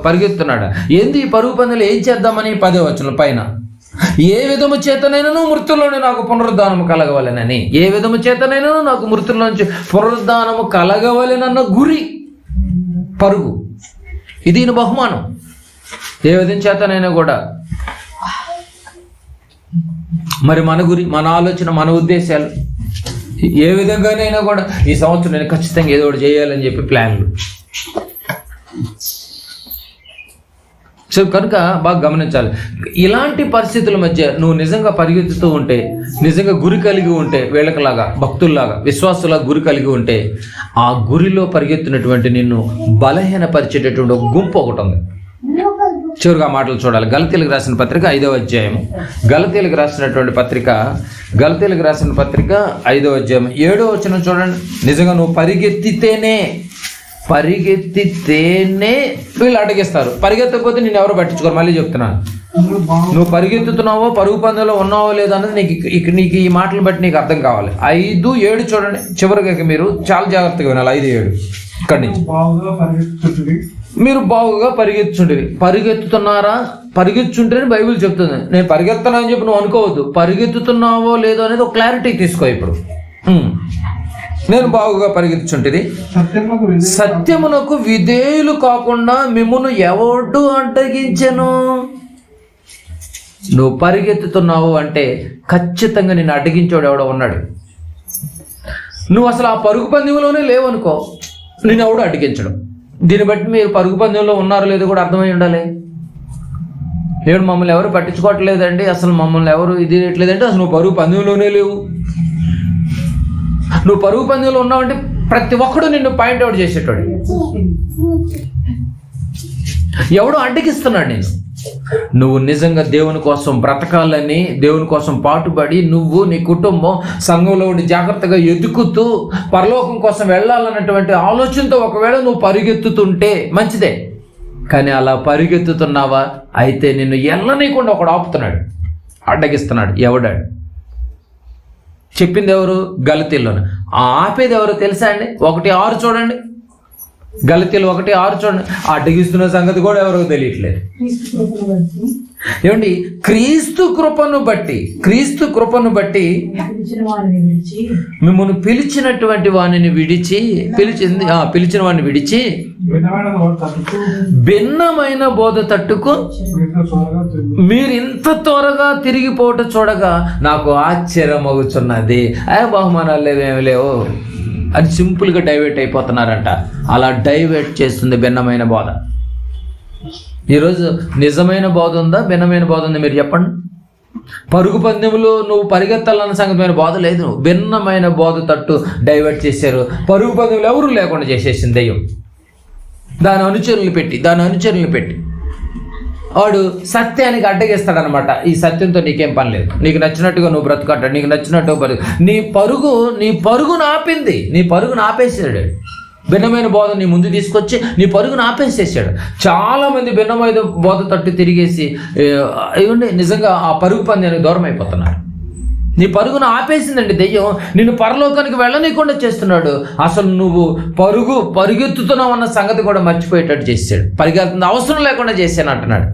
పరిగెత్తున్నాడు. ఏంది ఈ పరుగు పందెంలో ఏం చేద్దామని 10వ వచనం పైన, ఏ విధము చేతనైనను మృతుల్లోనే నాకు పునరుద్ధానము కలగవలెనని. ఏ విధము చేతనైనను నాకు మృతుల నుంచి పునరుద్ధానము కలగవలెనన్న గురి పరుగు. ఇది బహుమానం. ఏ విధం చేతనైనా కూడా మరి మన గురి, మన ఆలోచన, మన ఉద్దేశాలు ఏ విధంగానైనా కూడా ఈ సంవత్సరం నేను ఖచ్చితంగా ఏదో ఒకటి చేయాలని చెప్పి ప్లాన్లు. సో కనుక బాగా గమనించాలి. ఇలాంటి పరిస్థితుల మధ్య నువ్వు నిజంగా పరిగెత్తుతూ ఉంటే, నిజంగా గురి కలిగి ఉంటే, వీళ్ళకలాగా భక్తుల్లాగా విశ్వాసులాగా గురి కలిగి ఉంటే, ఆ గురిలో పరిగెత్తినటువంటి నిన్ను బలహీనపరిచేటటువంటి ఒక గుంపు ఒకటి ఉంది. చివరిగా మాటలు చూడాలి. గలతీలకు రాసిన పత్రిక 5వ అధ్యాయము. గలతీలకు రాసినటువంటి పత్రిక, గలతీలకు రాసిన పత్రిక 5వ అధ్యాయం 7వ వచనం చూడండి. నిజంగా నువ్వు పరిగెత్తితేనే వీళ్ళు అడిగేస్తారు. పరిగెత్తకపోతే నేను ఎవరో పట్టించుకోరు. మళ్ళీ చెప్తున్నాను, నువ్వు పరిగెత్తుతున్నావో పరుగు పందెంలో ఉన్నావో లేదో అన్నది నీకు ఈ మాటలు బట్టి నీకు అర్థం కావాలి. 5, 7 చూడండి. చివరిగా మీరు చాలా జాగ్రత్తగా వినాలి. 5, 7 ఇక్కడి నుంచి. మీరు బాగుగా పరిగెత్తుతున్నారా? పరిగెత్తుంటేనే బైబిల్ చెప్తుంది. నేను పరిగెత్తున్నా అని చెప్పి నువ్వు అనుకోవద్దు. పరిగెత్తుతున్నావో లేదో అనేది ఒక క్లారిటీ తీసుకో. ఇప్పుడు నేను బాగుగా పరిగెత్తుచుంటిది, సత్యమునకు విధేయులు కాకుండా మిమ్మును ఎవడు అడ్డగించెను? నువ్వు పరిగెత్తుతున్నావు అంటే ఖచ్చితంగా నిన్ను అడ్డగించాడు ఎవడో ఉన్నాడు. నువ్వు అసలు ఆ పరుగు పందెంలోనే లేవనుకో, నేను ఎవడు అడ్డగించడం. దీన్ని బట్టి మీరు పరుగు పందెంలో ఉన్నారో లేదో కూడా అర్థమై ఉండాలి. లేడు మమ్మల్ని ఎవరు పట్టించుకోవట్లేదండి, అసలు మమ్మల్ని ఎవరు ఇది చేయట్లేదంటే అసలు నువ్వు పరుగు పందెంలోనే లేవు. నువ్వు పరుగు పందెంలో ఉన్నావంటే ప్రతి ఒక్కడు నిన్ను పాయింట్అవుట్ చేసేటాడు. ఎవడో అడ్డగిస్తున్నాడు నేను. నువ్వు నిజంగా దేవుని కోసం బ్రతకాలని, దేవుని కోసం పాటుపడి నువ్వు నీ కుటుంబం సంఘంలో ఉండి జాగ్రత్తగా ఎదుగుతూ పరలోకం కోసం వెళ్ళాలన్నటువంటి ఆలోచనతో ఒకవేళ నువ్వు పరిగెత్తుతుంటే మంచిదే. కానీ అలా పరిగెత్తుతున్నావా అయితే నిన్ను ఎల్లనీయకుండా ఒకడు ఆపుతున్నాడు, అడ్డగిస్తున్నాడు. ఎవడాడు? చెప్పింది ఎవరు? గలతీల్లోనే. ఆపేది ఎవరు తెలుసా అండి? 1:6 చూడండి, గలతీలు 1:6 చూడండి. అడ్డగిస్తున్న సంగతి కూడా ఎవరికి తెలియట్లేదు. ఏమండి? క్రీస్తు కృపను బట్టి మిమ్మల్ని పిలిచినటువంటి వాణిని విడిచి పిలిచిన వాడిని విడిచి భిన్నమైన బోధ తట్టుకు మీరు ఇంత త్వరగా తిరిగిపోవట చూడగా నాకు ఆశ్చర్యం అవుతున్నది. బహుమానాలు లేవేమి లేవు అది సింపుల్గా డైవర్ట్ అయిపోతున్నారంట. అలా డైవర్ట్ చేస్తుంది భిన్నమైన బోధ. ఈరోజు నిజమైన బోధ ఉందా, భిన్నమైన బోధ ఉందా? మీరు చెప్పండి. పరుగు పందెంలో నువ్వు పరిగెత్తాలన్న సంగతమైన బోధ లేదు. భిన్నమైన బోధ తట్టు డైవర్ట్ చేశారు. పరుగు పందెంలో ఎవరు లేకుండా చేసేసింది దెయ్యం. దాని అనుచరులు పెట్టి వాడు సత్యానికి అడ్డగిస్తాడనమాట. ఈ సత్యంతో నీకేం పని లేదు, నీకు నచ్చినట్టుగా నువ్వు బ్రతుకట్టాడు, నీకు నచ్చినట్టుగా నీ పరుగును ఆపేసాడు. భిన్నమైన బోధ నీ ముందు తీసుకొచ్చి నీ పరుగును ఆపేసేసాడు. చాలామంది భిన్నమైన బోధ తట్టు తిరిగేసి నిజంగా ఆ పరుగు పందానికి దూరం అయిపోతున్నారు. నీ పరుగును ఆపేసిందండి దెయ్యం. నిన్ను పరలోకానికి వెళ్ళనీయకుండా చేస్తున్నాడు. అసలు నువ్వు పరుగెత్తుతున్నావు అన్న సంగతి కూడా మర్చిపోయేటట్టు చేశాడు. పరిగెత్తుతుంది అవసరం లేకుండా చేశాను అంటున్నాడు.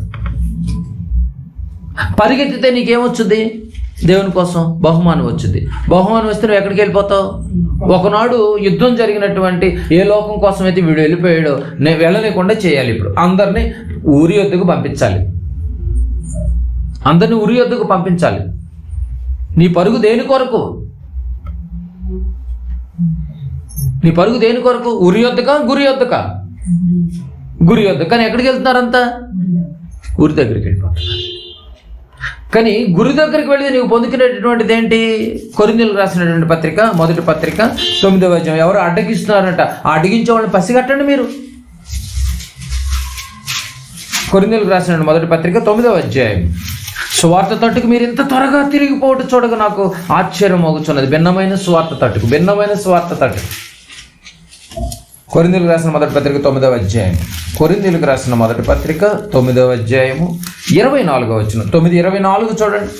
పరిగెత్తితే నీకేమొచ్చుద్ది? దేవుని కోసం బహుమానం వచ్చింది. బహుమానం వస్తే నువ్వు ఎక్కడికి వెళ్ళిపోతావు? ఒకనాడు యుద్ధం జరిగినటువంటి ఏ లోకం కోసం అయితే వీడు వెళ్ళిపోయాడో నేను వెళ్ళనీయకుండా చేయాలి. ఇప్పుడు అందరినీ ఊరి యొద్దకు పంపించాలి. నీ పరుగు దేని కొరకు? ఉరి యొద్దక గురి యొద్దక? గురి యొద్ద. కానీ ఎక్కడికి వెళ్తున్నారంతా? ఊరి దగ్గరికి వెళ్ళిపోతారు. కానీ గురి దగ్గరికి వెళితే నీవు పొందుకునేటటువంటిది ఏంటి? కొరింథీయులకు రాసినటువంటి పత్రిక, మొదటి పత్రిక 9వ అధ్యాయం. ఎవరు అడ్డగిస్తున్నారంట? ఆ అడ్డగించే వాళ్ళని పసిగట్టండి మీరు. కొరింథీయులకు రాసినటువంటి మొదటి పత్రిక 9వ అధ్యాయం. సువార్త తట్టుకు మీరు ఇంత త్వరగా తిరిగిపోవటం చూడగా నాకు ఆశ్చర్యం అవుతున్నది. భిన్నమైన స్వార్థ తట్టుకు. కొరింథీయులకు రాసిన మొదటి పత్రిక 9వ అధ్యాయం. కొరింథీయులకు రాసిన మొదటి పత్రిక 9వ అధ్యాయము 24వ వచనం. 9:24 చూడండి.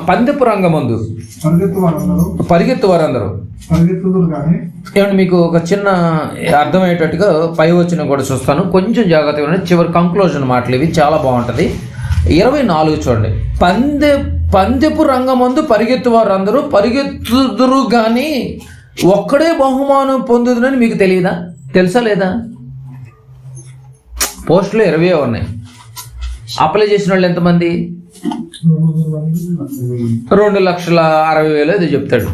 పందెపు రంగమందు పరిగెత్తు వారందరూ. ఏమంటే మీకు ఒక చిన్న అర్థమయ్యేటట్టుగా పై వచ్చిన కూడా చూస్తాను, కొంచెం జాగ్రత్తగా. చివరి కంక్లూజన్ మాటలు ఇవి, చాలా బాగుంటుంది. 24 చూడండి. పందెపు రంగమందు పరిగెత్తు వారందరూ పరిగెత్తుదురు కానీ ఒక్కడే బహుమానం పొందుదునని మీకు తెలియదా? తెలుసా లేదా? పోస్టులు 20 ఉన్నాయి. అప్లై చేసిన వాళ్ళు ఎంతమంది? 2,60,60,000 ఇది చెప్తాడు.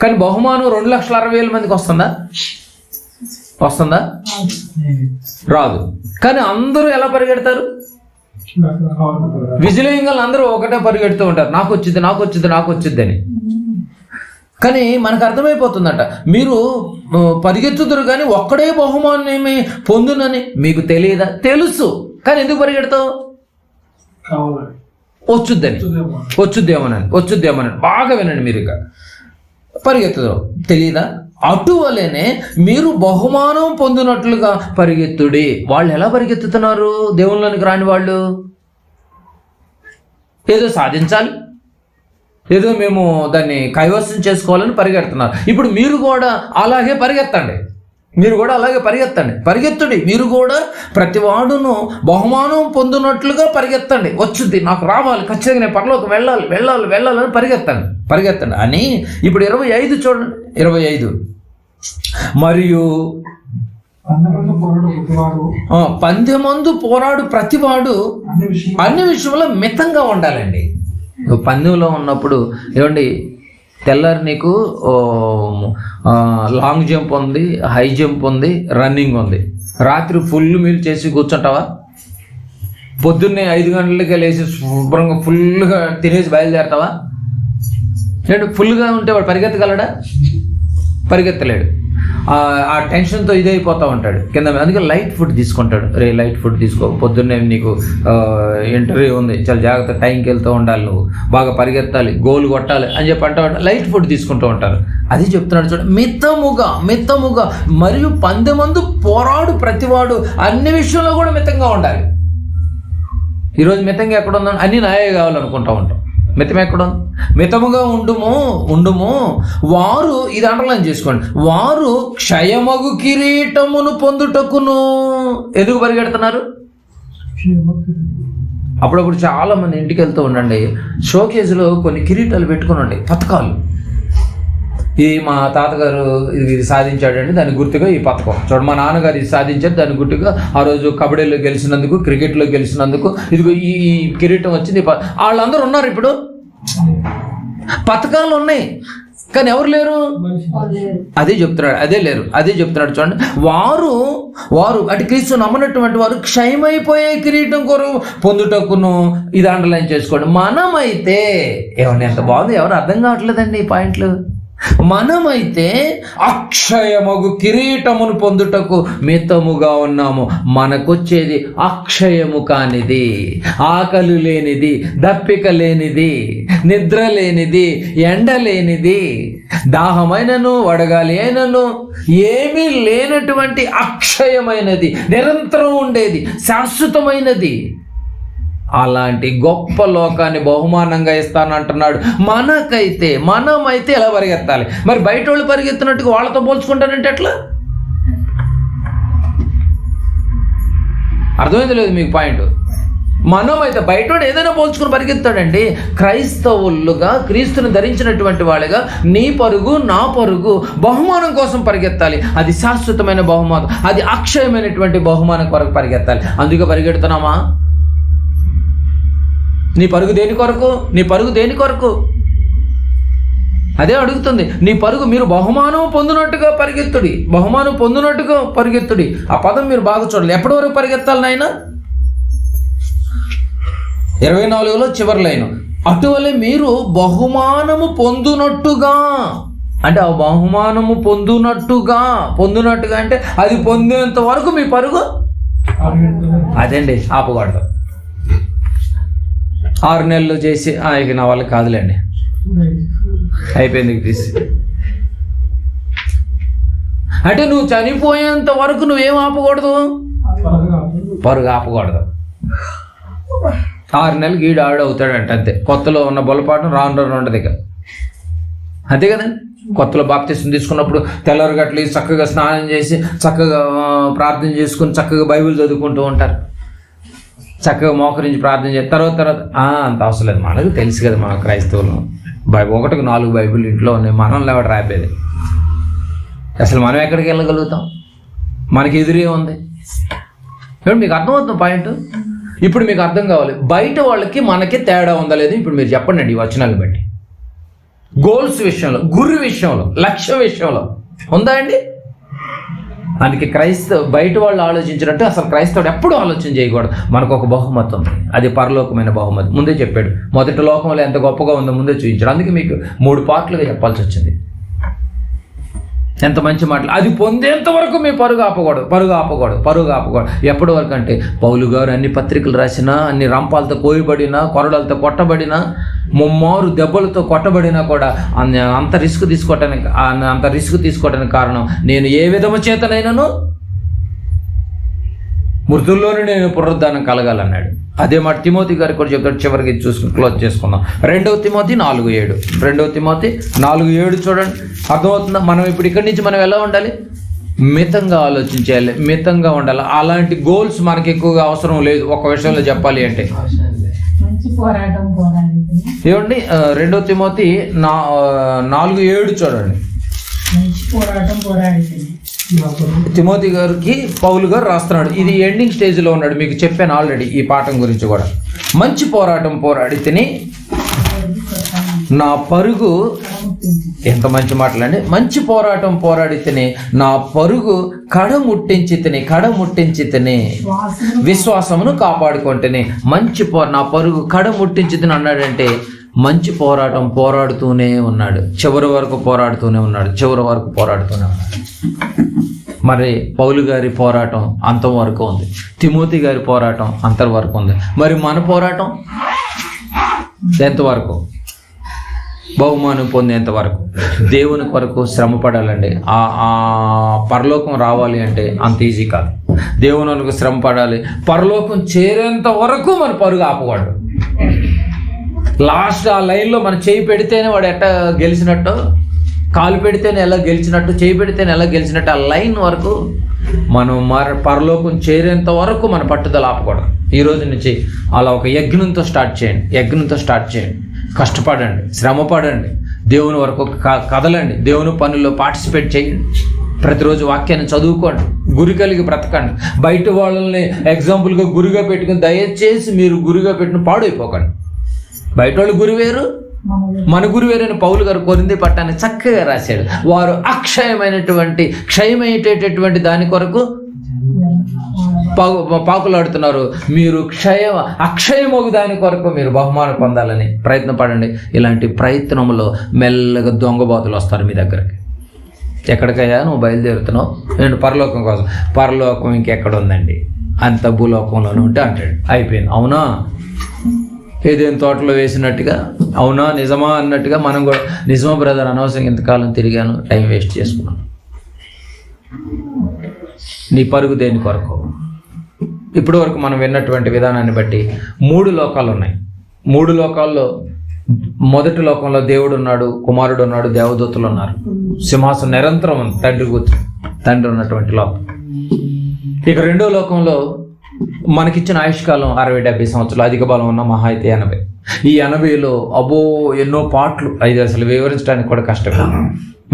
కానీ బహుమానం 2,60,60,000 మందికి వస్తుందా? రాదు. కానీ అందరూ ఎలా పరిగెడతారు? విజయలింగాలు అందరూ ఒకటే పరిగెడుతూ ఉంటారు, నాకు వచ్చింది అని. కానీ మనకు అర్థమైపోతుందట, మీరు పరిగెత్తుదురు కానీ ఒక్కడే బహుమానం ఏమి పొందునని మీకు తెలియదా? తెలుసు, కానీ ఎందుకు పరిగెడతావు? వచ్చుద్దేమోనని. బాగా వినండి మీరు. ఇక పరిగెత్తుదాం తెలియదా? అటువలనే మీరు బహుమానం పొందినట్లుగా పరిగెత్తుడి. వాళ్ళు ఎలా పరిగెత్తుతున్నారు? దేవుళ్ళనికి రాని వాళ్ళు ఏదో సాధించాలి, ఏదో మేము దాన్ని కైవసం చేసుకోవాలని పరిగెడుతున్నారు. ఇప్పుడు మీరు కూడా అలాగే పరిగెత్తండి. మీరు కూడా అలాగే పరిగెత్తుడి. మీరు కూడా ప్రతివాడును బహుమానం పొందినట్లుగా పరిగెత్తండి. వచ్చింది, నాకు రావాలి, ఖచ్చితంగా నేను పరలోకి వెళ్ళాలని పరిగెత్తండి అని. ఇప్పుడు 25 చూడండి, 25. మరియు 10 పోరాడు ప్రతివాడు అన్ని విషయంలో మితంగా ఉండాలండి. నువ్వు పందెంలో ఉన్నప్పుడు ఏమండి, తెల్లారి నీకు లాంగ్ జంప్ ఉంది, హై జంప్ ఉంది, రన్నింగ్ ఉంది. రాత్రి ఫుల్ మీల్ చేసి కూర్చుంటావా? పొద్దున్నే 5 గంటలకే లేచి శుభ్రంగా ఫుల్గా తినేసి బయలుదేరతావా? ఏంటి, ఫుల్గా ఉంటే వాడు పరిగెత్తగలడా? పరిగెత్తలేడు. ఆ టెన్షన్తో ఇదైపోతూ ఉంటాడు కింద. అందుకే లైట్ ఫుడ్ తీసుకుంటాడు. లైట్ ఫుడ్ తీసుకో, పొద్దున్నే నీకు ఇంటర్వ్యూ ఉంది, చాలా జాగ్రత్త, టైంకి వెళ్తూ ఉండాలి, నువ్వు బాగా పరిగెత్తాలి, గోల్ కొట్టాలి అని చెప్పి అంటూ లైట్ ఫుడ్ తీసుకుంటూ ఉంటారు. అది చెప్తున్నాడు చూడండి, మితముగా మరియు 10 పోరాడు ప్రతివాడు అన్ని విషయంలో కూడా మితంగా ఉండాలి. ఈరోజు మితంగా ఎక్కడ ఉందో అన్నీ నాయే కావాలనుకుంటూ ఉంటాం. మితం ఎక్కడ ఉంది? మితముగా ఉండుము వారు, ఇది అండర్లైన్ చేసుకోండి, వారు క్షయమగు కిరీటమును పొందుటకును. ఎందుకు పరిగెడుతున్నారు? అప్పుడప్పుడు చాలా మంది ఇంటికి వెళ్తూ ఉండండి, షోకేజ్లో కొన్ని కిరీటాలు పెట్టుకునండి, పథకాలు. ఈ మా తాతగారు ఇది సాధించాడండి, దాని గుర్తుగా ఈ పథకం. చూడండి, మా నాన్నగారు ఇది సాధించారు, దాని గుర్తుగా ఆ రోజు కబడ్డీలో గెలిచినందుకు, క్రికెట్లో గెలిచినందుకు ఇదిగో ఈ కిరీటం వచ్చింది. వాళ్ళందరూ ఉన్నారు, ఇప్పుడు పథకాలు ఉన్నాయి, కానీ ఎవరు లేరు? అదే చెప్తున్నాడు చూడండి, వారు అటు క్రీస్తు నమ్మనటువంటి వారు క్షయమైపోయే కిరీటం కొరకు పొందుటకును. ఇది అండర్లైన్ చేసుకోండి. మనమైతే ఏమన్నా ఎంత బాగుంది, ఎవరు అర్థం కావట్లేదండి ఈ పాయింట్లు. మనమైతే అక్షయమగు కిరీటమును పొందుటకు మితముగా ఉన్నాము. మనకొచ్చేది అక్షయము కానిది, ఆకలి లేనిది, దప్పిక లేనిది, నిద్ర లేనిది, ఎండ లేనిది, దాహమైనను వడగాలి అయినను ఏమీ లేనటువంటి అక్షయమైనది, నిరంతరం ఉండేది, శాశ్వతమైనది. అలాంటి గొప్ప లోకాన్ని బహుమానంగా ఇస్తానంటున్నాడు. మనమైతే ఎలా పరిగెత్తాలి? మరి బయట వాళ్ళు పరిగెత్తినట్టుగా వాళ్ళతో పోల్చుకుంటానంటే ఎట్లా? అర్థమైంది లేదు మీకు పాయింట్? మనమైతే బయటోడు ఏదైనా పోల్చుకుని పరిగెత్తాడండి. క్రైస్తవులుగా, క్రీస్తుని ధరించినటువంటి వాళ్ళుగా నీ పరుగు నా పరుగు బహుమానం కోసం పరిగెత్తాలి. అది శాశ్వతమైన బహుమానం, అది అక్షయమైనటువంటి బహుమానం కొరకు పరిగెత్తాలి. అందుకే పరిగెడుతున్నామా? నీ పరుగు దేని కొరకు? అదే అడుగుతుంది. నీ పరుగు మీరు బహుమానం పొందినట్టుగా పరిగెత్తుడి. ఆ పదం మీరు బాగా చూడాలి. ఎప్పటి వరకు పరిగెత్తాలి నాయన? 24లో చివరి లైను, అటువలే మీరు బహుమానము పొందునట్టుగా. అంటే ఆ బహుమానము పొందునట్టుగా అంటే అది పొందేంత వరకు మీ పరుగు అదండి, ఆపకూడదు. 6 నెలలు చేసి ఇక నా వాళ్ళకి కాదులేండి, అయిపోయింది తీసి. అంటే నువ్వు చనిపోయేంత వరకు నువ్వేం ఆపకూడదు? పరుగు ఆపకూడదు. 6 నెలలు ఆడవుతాడంట అంతే. కొత్తలో ఉన్న బొల్లపాటు రాను ఉండదు ఇక, అంతే కదండి. కొత్తలో బాప్తిసం తీసుకున్నప్పుడు తెల్లవారు గట్ల చక్కగా స్నానం చేసి, చక్కగా ప్రార్థన చేసుకుని, చక్కగా బైబిల్ చదువుకుంటూ ఉంటారు. చక్కగా మోకరించి ప్రార్థన చేసి తర్వాత అంత అవసరం లేదు. మనకు తెలుసు కదా, మన క్రైస్తవులు 1కు 4 బైబిల్ ఇంట్లో ఉన్నాయి. మనం లేవట రాపేది. అసలు మనం ఎక్కడికి వెళ్ళగలుగుతాం? మనకి ఎదురే ఉంది. ఏమంటే మీకు అర్థమవుతుంది పాయింట్? ఇప్పుడు మీకు అర్థం కావాలి, బయట వాళ్ళకి మనకి తేడా ఉందా లేదు ఇప్పుడు మీరు చెప్పండి అండి. ఈ వచనాలను బట్టి గోల్స్ విషయంలో, గురి విషయంలో, లక్ష్య విషయంలో ఉందా అండి? అందుకే బయట వాళ్ళు ఆలోచించినట్టు అసలు క్రైస్తవుడు ఎప్పుడు ఆలోచన చేయకూడదు. మనకు ఒక బహుమతి ఉంది, అది పరలోకమైన బహుమతి. ముందే చెప్పాడు, మొదటి లోకంలో ఎంత గొప్పగా ఉందో ముందే చూపించాడు. అందుకే మీకు 3 పార్ట్లుగా చెప్పాల్సి వచ్చింది. ఎంత మంచి మాటలు. అది పొందేంత వరకు మీ పరుగు ఆపకూడదు. ఎప్పటి వరకు అంటే పౌలు గారు అన్ని పత్రికలు రాసినా, అన్ని రంపాలతో కోయబడినా, కొరడాలతో కొట్టబడినా, ముమ్మారు దెబ్బలతో కొట్టబడినా కూడా అంత రిస్క్ తీసుకోవటానికి కారణం, నేను ఏ విధము చేతనైనాను మృతుల్లోనే నేను పునరుద్ధానం కలగాలన్నాడు. అదే మాట తిమోతి గారికి కూడా చెప్తాడు. చివరికి చూసుకుని క్లోజ్ చేసుకుందాం. 2 తిమోతి 4:7 చూడండి, అర్థమవుతుందా? మనం ఇప్పుడు ఇక్కడి నుంచి మనం ఎలా ఉండాలి? మితంగా ఆలోచించాలి, మితంగా ఉండాలి. అలాంటి గోల్స్ మనకి ఎక్కువగా అవసరం లేదు. ఒక విషయంలో చెప్పాలి అంటే ఏమండి, 2 తిమోతి 4:7 చూడండి. తిమోతి గారికి పౌలు గారు రాస్తున్నాడు. ఇది ఎండింగ్ స్టేజ్లో ఉన్నాడు, మీకు చెప్పాను ఆల్రెడీ ఈ పాఠం గురించి కూడా. మంచి పోరాటం పోరాడి తిని నా పరుగు, ఎంత మంచి మాటలండి, మంచి పోరాటం పోరాడి తిని నా పరుగు కడముట్టించి తిని విశ్వాసమును కాపాడుకుంటేనే నా పరుగు కడముట్టించి తిని అన్నాడంటే మంచి పోరాటం పోరాడుతూనే ఉన్నాడు, చివరి వరకు పోరాడుతూనే ఉన్నాడు. మరి పౌలు గారి పోరాటం అంతం వరకు ఉంది, తిమోతి గారి పోరాటం అంతం వరకు ఉంది. మరి మన పోరాటం ఎంతవరకు? బహుమానం పొందేంత వరకు, దేవుని కొరకు శ్రమ పడాలండి. ఆ పరలోకం రావాలి అంటే అంత ఈజీ కాదు. దేవుని కొరకు శ్రమ పడాలి, పరలోకం చేరేంత వరకు మన పరుగు ఆపవాడు. లాస్ట్ ఆ లైన్లో మనం చేయి పెడితేనే వాడు ఎట్ట గెలిచినట్టు, కాలు పెడితేనే ఎలా గెలిచినట్టు, చేయి పెడితేనే ఎలా గెలిచినట్టు, ఆ లైన్ వరకు మనం పరలోకం చేరేంత వరకు మన పట్టుదల ఆపకూడదు. ఈ రోజు నుంచి అలా ఒక యజ్ఞంతో స్టార్ట్ చేయండి. కష్టపడండి, శ్రమ పడండి, దేవుని వరకు కదలండి, దేవుని పనుల్లో పార్టిసిపేట్ చేయండి. ప్రతిరోజు వాక్యాన్ని చదువుకోండి, గురి కలిగి బ్రతకండి. బయట వాళ్ళని ఎగ్జాంపుల్గా గురిగా పెట్టుకుని దయచేసి మీరు గురిగా పెట్టిన పాడైపోకండి. బయట వాళ్ళు గురి వేరు, మన గురి వేరని పౌలు గారు కొరింథీ పట్టాన్ని చక్కగా రాశాడు. వారు క్షయమయ్యేటటువంటి దాని కొరకు పాకులాడుతున్నారు, మీరు అక్షయమగు దాని కొరకు మీరు బహుమానం పొందాలని ప్రయత్నపడండి. ఇలాంటి ప్రయత్నంలో మెల్లగా దొంగబాతులు వస్తారు మీ దగ్గరికి. ఎక్కడికయ్యా నువ్వు బయలుదేరుతున్నావు? నేను పరలోకం కోసం. పరలోకం ఇంకెక్కడ ఉందండి, అంత భూలోకంలోనే ఉంటే అంటాడు. అయిపోయింది. అవునా, ఏదేం తోటలో వేసినట్టుగా, అవునా నిజమా అన్నట్టుగా మనం కూడా నిజమా బ్రదర్, అనవసరంగా ఇంతకాలం తిరిగాను, టైం వేస్ట్ చేసుకున్నాను. నీ పరుగు దేని కొరకు? ఇప్పటి వరకు మనం విన్నటువంటి విధానాన్ని బట్టి 3 లోకాలు ఉన్నాయి. 3 లోకాల్లో మొదటి లోకంలో దేవుడు ఉన్నాడు, కుమారుడు ఉన్నాడు, దేవదూతలు ఉన్నారు. సింహాసనం నిరంతరం ఉంది, తండ్రి ఉన్నటువంటి లోకం. ఇక 2వ లోకంలో మనకిచ్చిన ఆయుష్కాలం 60-70 సంవత్సరాలు, అధిక బలం ఉన్న మహా అయితే 80. ఈ 80లో ఎన్నో పాటలు, అది అసలు వివరించడానికి కూడా కష్టమే,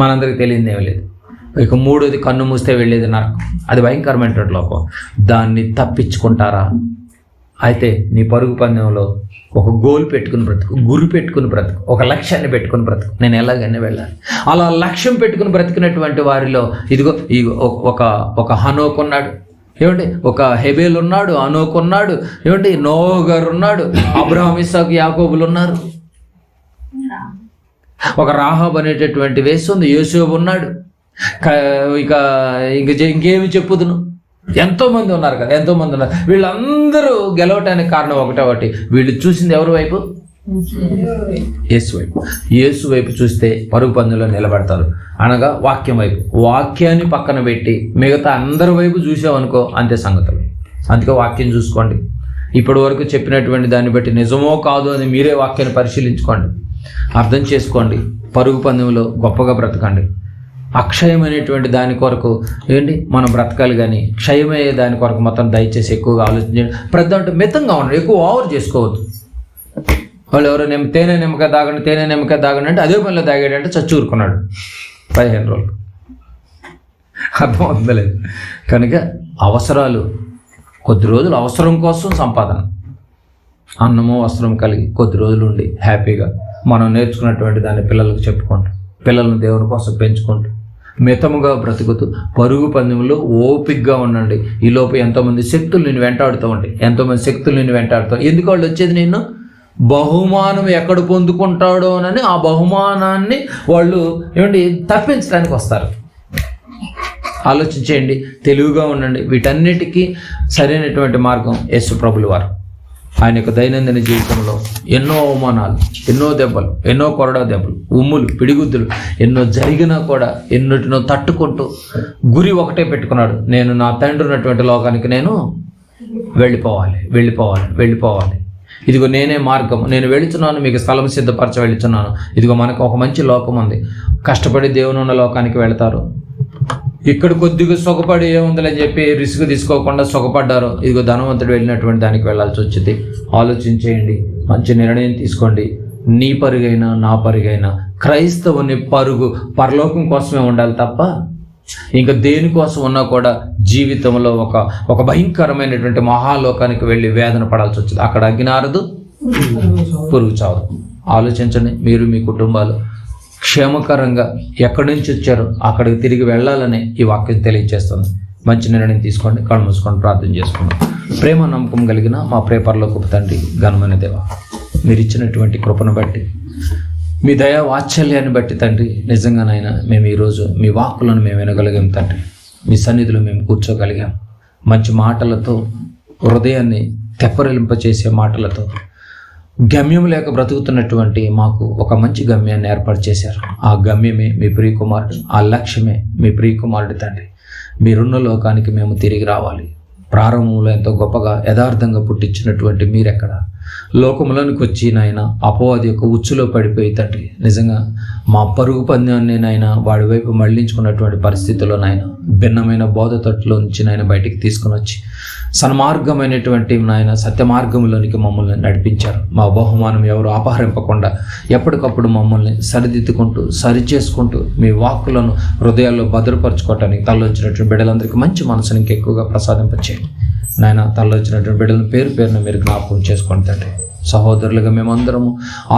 మనందరికి తెలియదేమీ లేదు. ఇక 3వది కన్ను మూస్తే వెళ్ళేది నరకం, అది భయంకరమైన లోకం. దాన్ని తప్పించుకుంటారా? అయితే నీ పరుగు పందెంలో ఒక గోల్ పెట్టుకుని బ్రతుకు, గురి పెట్టుకుని బ్రతుకు, ఒక లక్ష్యాన్ని పెట్టుకుని బ్రతుకు. నేను ఎలాగైనా వెళ్ళాలి. అలా లక్ష్యం పెట్టుకుని బ్రతికినటువంటి వారిలో ఇదిగో ఒక హనోక్ ఉన్నాడు, ఏమండి, ఒక హెబేల్ ఉన్నాడు, అనోక్ ఉన్నాడు, ఏమండి, నోవా గారు ఉన్నాడు, అబ్రహాం, ఇస్సాకు, యాకోబులు ఉన్నారు. ఒక రాహాబ్ అనేటటువంటి వేసి ఉంది, యోసేపు ఉన్నాడు. ఇంకేమి చెప్పుదును, ఎంతోమంది ఉన్నారు కదా, ఎంతోమంది ఉన్నారు. వీళ్ళందరూ గెలవటానికి కారణం ఒకటి, వీళ్ళు చూసింది ఎవరి వైపు? యేసు వైపు చూస్తే పరుగు పందెంలో నిలబడతారు. అనగా వాక్యం వైపు. వాక్యాన్ని పక్కన పెట్టి మిగతా అందరి వైపు చూసామనుకో అంతే సంగతులు. అందుకే వాక్యం చూసుకోండి. ఇప్పటి వరకు చెప్పినటువంటి దాన్ని బట్టి నిజమో కాదు అని మీరే వాక్యాన్ని పరిశీలించుకోండి, అర్థం చేసుకోండి. పరుగు పందెంలో గొప్పగా బ్రతకండి. అక్షయమైనటువంటి దాని కొరకు ఏంటి మనం బ్రతకాలి, కానీ క్షయమయ్యే దాని కొరకు మొత్తం దయచేసి ఎక్కువగా ఆలోచించండి. ప్రతి అంటే మితంగా ఉండండి, ఎక్కువ ఓవర్ చేసుకోవద్దు. వాళ్ళు ఎవరో తేనె నిమ్మకాయ తాగండి అంటే అదే పనిలో తాగాడంటే చచ్చూరుకున్నాడు 15 రోజులు. అర్థం అవుతుందలేదు. కనుక అవసరాలు, కొద్ది రోజులు అవసరం కోసం సంపాదన, అన్నము వస్త్రం కలిగి కొద్ది రోజులు ఉండి హ్యాపీగా మనం నేర్చుకున్నటువంటి దాన్ని పిల్లలకు చెప్పుకుంటూ, పిల్లలను దేవుని కోసం పెంచుకుంటూ, మితముగా బ్రతుకుతూ పరుగు పందెంలో ఓపికగా ఉండండి. ఈలోపు ఎంతోమంది శక్తులు నేను వెంటాడుతూ ఉంటాయి, ఎందుకు వాళ్ళు వచ్చేది? నేను బహుమానం ఎక్కడ పొందుకుంటాడో అని ఆ బహుమానాన్ని వాళ్ళు తప్పించడానికి వస్తారు. ఆలోచించేయండి, తెలివిగా ఉండండి. వీటన్నిటికీ సరైనటువంటి మార్గం యేసు ప్రభులు వారు. ఆయన యొక్క దైనందిన జీవితంలో ఎన్నో అవమానాలు, ఎన్నో దెబ్బలు, ఎన్నో కొరడా దెబ్బలు, ఉమ్ములు, పిడిగుద్దులు ఎన్నో జరిగినా కూడా ఎన్నిటినో తట్టుకుంటూ గురి ఒకటే పెట్టుకున్నాడు. నేను నా తండ్రి ఉన్నటువంటి లోకానికి నేను వెళ్ళిపోవాలి. ఇదిగో నేనే మార్గం, నేను వెళుతున్నాను, మీకు స్థలం సిద్ధపరచ వెళుతున్నాను. ఇదిగో మనకు ఒక మంచి లోకం ఉంది. కష్టపడి దేవుని ఉన్న లోకానికి వెళతారు, ఇక్కడ కొద్దిగా సుఖపడి ఏముందని చెప్పి రిస్క్ తీసుకోకుండా సుఖపడ్డారు, ఇదిగో ధనవంతుడు వెళ్ళినటువంటి దానికి వెళ్ళాల్సి వచ్చింది. ఆలోచించేయండి, మంచి నిర్ణయం తీసుకోండి. నీ పరుగైనా నా పరుగైనా క్రైస్తవుని పరుగు పరలోకం కోసమే ఉండాలి తప్ప ఇంకా దేనికోసం ఉన్నా కూడా జీవితంలో ఒక భయంకరమైనటువంటి మహాలోకానికి వెళ్ళి వేదన పడాల్సి వచ్చింది. అక్కడ అగ్నారదు, పురుగు చావదు. ఆలోచించండి, మీరు మీ కుటుంబాలు క్షేమకరంగా ఎక్కడి నుంచి వచ్చారో అక్కడికి తిరిగి వెళ్ళాలని ఈ వాక్యం తెలియజేస్తుంది. మంచి నిర్ణయం తీసుకోండి, కళ్ళు మూసుకొని ప్రార్థన చేసుకోండి. ప్రేమ నమ్మకం కలిగిన మా పరలోకపు తండ్రి, ఘనమైన దేవ, మీరు ఇచ్చినటువంటి కృపను బట్టి, మీ దయా వాత్సల్యాన్ని బట్టి తండ్రి, నిజంగానైనా మేము ఈరోజు మీ వాక్కులను మేము వినగలిగాం తండ్రి. మీ సన్నిధిలో మేము కూర్చోగలిగాం. మంచి మాటలతో, హృదయాన్ని తెప్పరిలింపచేసే మాటలతో, గమ్యం లేక బ్రతుకుతున్నటువంటి మాకు ఒక మంచి గమ్యాన్ని ఏర్పాటు చేశారు. ఆ గమ్యమే మీ ప్రియకుమారుడు, ఆ లక్ష్యమే మీ ప్రియకుమారుడు తండ్రి. మీరున్న లోకానికి మేము తిరిగి రావాలి. ప్రారంభంలో ఎంతో గొప్పగా యథార్థంగా పుట్టించినటువంటి మీరెక్కడ లోకంలోనికి వచ్చి నాయన అపవాది యొక్క ఉచ్చులో పడిపోయి తండ్రి, నిజంగా మా పరుగు పందాన్ని నాయన వాడి వైపు మళ్లించుకున్నటువంటి పరిస్థితుల్లో నాయన భిన్నమైన బోధ తట్టులో నుంచి నాయన బయటికి తీసుకుని వచ్చి సన్మార్గమైనటువంటి నాయన సత్య మార్గంలోనికి మమ్మల్ని నడిపించారు. మా బహుమానం ఎవరు అపహరింపకుండా ఎప్పటికప్పుడు మమ్మల్ని సరిదిద్దుకుంటూ సరిచేసుకుంటూ మీ వాక్కులను హృదయాల్లో భద్రపరచుకోవటానికి తలొచ్చినటువంటి బిడ్డలందరికీ మంచి మనసుని ఇంకెక్కువగా ప్రసాదింపచేయండి నాయన. తలొచ్చినటువంటి బిడ్డలను పేరు పేరున మీరు జ్ఞాపకం చేసుకోండి తండ్రి. సహోదరులుగా మేమందరము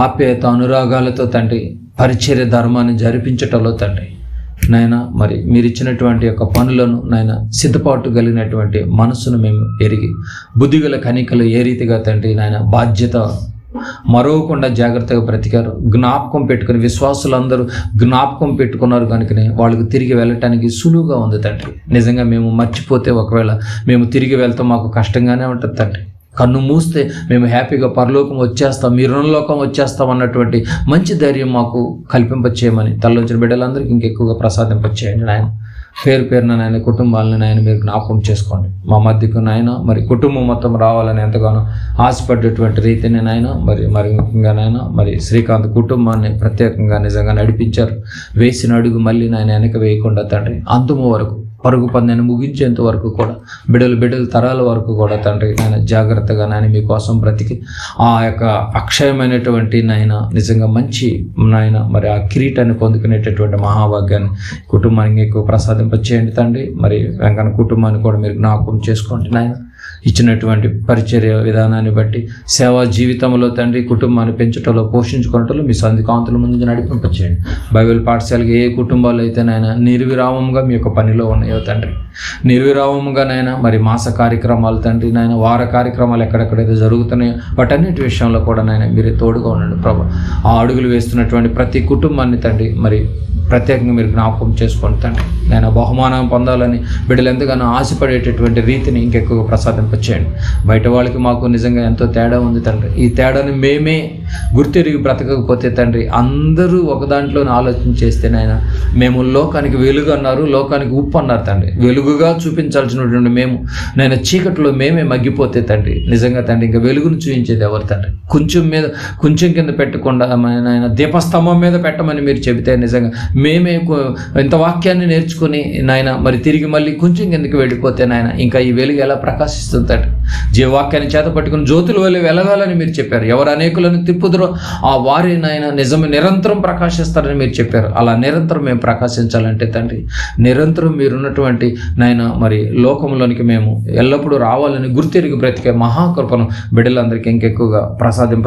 ఆప్యాయత అనురాగాలతో తండ్రి పరిచర్య ధర్మాన్ని జరిపించటంలో తండ్రి నాయన, మరి మీరు ఇచ్చినటువంటి యొక్క పనులను నాయన సిద్ధపాటు కలిగినటువంటి మనస్సును మేము ఎరిగి బుద్ధిగల కనికలు ఏ రీతిగా తండ్రి నాయన బాధ్యత మరవకుండా జాగ్రత్తగా బ్రతికారు. జ్ఞాపకం పెట్టుకుని విశ్వాసులందరూ జ్ఞాపకం పెట్టుకున్నారు కనుకనే వాళ్ళకు తిరిగి వెళ్ళటానికి సులువుగా ఉంది తండ్రి. నిజంగా మేము మర్చిపోతే ఒకవేళ మేము తిరిగి వెళ్తాం, మాకు కష్టంగానే ఉంటుంది తండ్రి. కన్ను మూస్తే మేము హ్యాపీగా పరలోకం వచ్చేస్తాం, మీ రుణలోకం వచ్చేస్తాం అన్నటువంటి మంచి ధైర్యం మాకు కల్పింపచేయమని తల్లించిన బిడ్డలందరికీ ఇంకెక్కువగా ప్రసాదింపచేయండి నాయన. పేరు పేరున నాయన కుటుంబాలను నాయన మీరు జ్ఞాపకం చేసుకోండి. మా మధ్యకు నాయన మరి కుటుంబం మొత్తం రావాలని ఎంతగానో ఆశపడ్డటువంటి రీతిని నాయన మరి ముఖ్యంగా నాయన మరి శ్రీకాంత్ కుటుంబాన్ని ప్రత్యేకంగా నిజంగా నడిపించారు. వేసిన అడుగు మళ్ళీ నాయన వెనక వేయకుండా తండ్రి అంతము వరకు పరుగు పందాన్ని ముగించేంత వరకు కూడా బిడ్డలు తరాల వరకు కూడా తండ్రి నాయన జాగ్రత్తగా నాయన మీకోసం బ్రతికి ఆ యొక్క అక్షయమైనటువంటి నాయన నిజంగా మంచి నాయన మరి ఆ కిరీటాన్ని పొందుకునేటటువంటి మహాభాగ్యాన్ని కుటుంబానికి ఎక్కువ ప్రసాదింపచేయండి తండ్రి. మరి వెంకన్న కుటుంబాన్ని కూడా మీరు జ్ఞాపకం చేసుకోండి నాయన. ఇచ్చినటువంటి పరిచర్య విధానాన్ని బట్టి సేవా జీవితంలో తండ్రి కుటుంబాన్ని పెంచటంలో పోషించుకోవటంలో మీ సంధికాంతుల ముందు నడిపింపచేయండి. బైబిల్ పాఠశాలకి ఏ కుటుంబాలు అయితే నాయన నిర్విరామంగా మీ యొక్క పనిలో ఉన్నాయో తండ్రి, నిర్విరామంగా నాయన మరి మాస కార్యక్రమాలు తండ్రి నాయన వార కార్యక్రమాలు ఎక్కడెక్కడైతే జరుగుతున్నాయో వాటన్నిటి విషయంలో కూడా నాయన మీరే తోడుగా ఉండండి ప్రభా. ఆ అడుగులు వేస్తున్నటువంటి ప్రతి కుటుంబాన్ని తండ్రి మరి ప్రత్యేకంగా మీరు జ్ఞాపకం చేసుకోండి తండ్రి. నేను బహుమానం పొందాలని బిడ్డలు ఎంతగానో ఆశపడేటటువంటి రీతిని ఇంకెక్కువ ప్రసాదింపచేయండి. బయట వాళ్ళకి మాకు నిజంగా ఎంతో తేడా ఉంది తండ్రి. ఈ తేడాని మేమే గుర్తెరిగి బ్రతకకపోతే తండ్రి అందరూ ఒక దాంట్లోనే ఆలోచన చేస్తేనైనా మేము లోకానికి వెలుగు అన్నారు, లోకానికి ఉప్పు అన్నారు తండ్రి. వెలుగుగా చూపించాల్సినటువంటి మేము నేను చీకట్లో మేమే మగ్గిపోతే తండ్రి నిజంగా తండ్రి ఇంకా వెలుగును చూపించేది ఎవరు తండ్రి? కొంచెం కింద పెట్టకుండా నాయన దీపస్తంభం మీద పెట్టమని మీరు చెబితే నిజంగా మేమే ఇంత వాక్యాన్ని నేర్చుకుని నాయన మరి తిరిగి మళ్ళీ కొంచెం కిందకి వెళ్ళిపోతే నాయన ఇంకా ఈ వెలుగు ఎలా ప్రకాశిస్తుంది తండ్రి? జీవవాక్యాన్ని చేత పట్టుకుని జ్యోతుల వల్ల వెలగాలని మీరు చెప్పారు. ఎవరు అనేకులను తిప్పుదురో ఆ వారి నాయన నిరంతరం ప్రకాశిస్తారని మీరు చెప్పారు. అలా నిరంతరం మేము ప్రకాశించాలంటే తండ్రి నిరంతరం మీరున్నటువంటి నాయన మరి లోకంలోనికి మేము ఎల్లప్పుడూ రావాలని గుర్తెరిగి బ్రతికే మహాకృపను బిడ్డలందరికీ ఇంకెక్కువగా ప్రసాదింప